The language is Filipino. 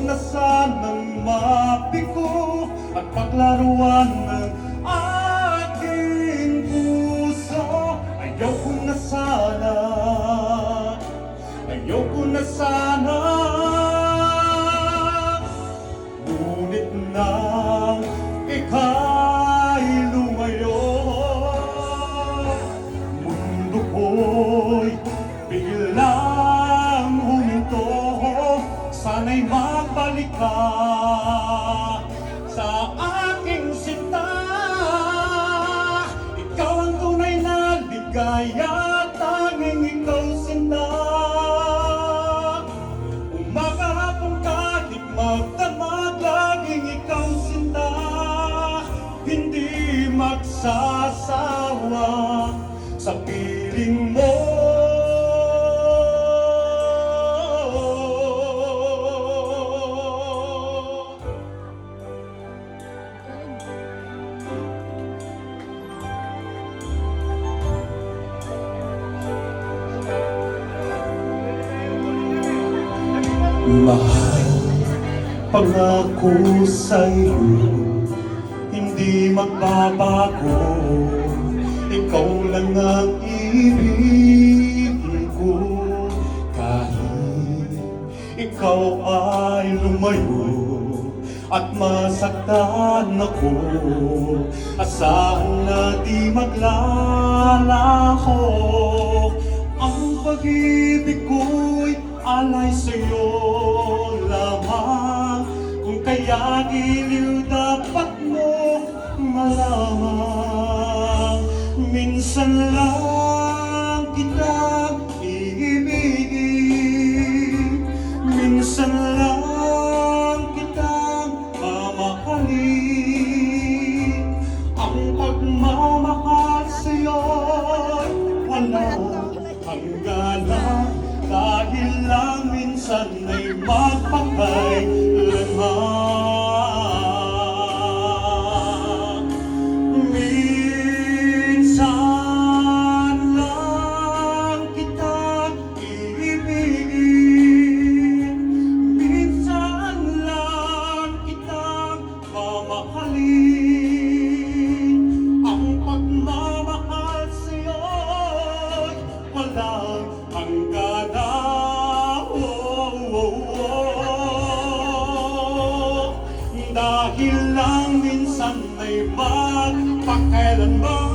na sanang mapiko at paglaruan ng aking puso. Ayoko na sana, ayoko na sana. Ngunit nang ika'y lumayo, mundo ko'y biglang huminto. Sana'y magbalik ka sa aking sinta. Ikaw ang tunay na ligaya, tanging ikaw sinta. Umaga, hapon, kahit magdamag, laging ikaw sinta. Hindi magsasawa sa piling mo. Mahal, pangako sa'yo, hindi magbabago. Ikaw lang ang ibigin ko. Kahit ikaw ay lumayo at masaktan ako, asahan na di maglalaho. Ang pag-ibig ko'y alay sa'yo lamang. Kung kaya giliw dapat mo malaman. Minsan lang kitang iibigin, minsan lang kitang mamahalin. Ang pagmamahal sa'yo'y walang hangganan, dahil lang minsan ay magpakailanman. Minsan lang kita iibigin, minsan lang kita mamahalin. Ang pagmamahal sa'yo'y walang hangganan, dahil lang minsan ay magpakailanman.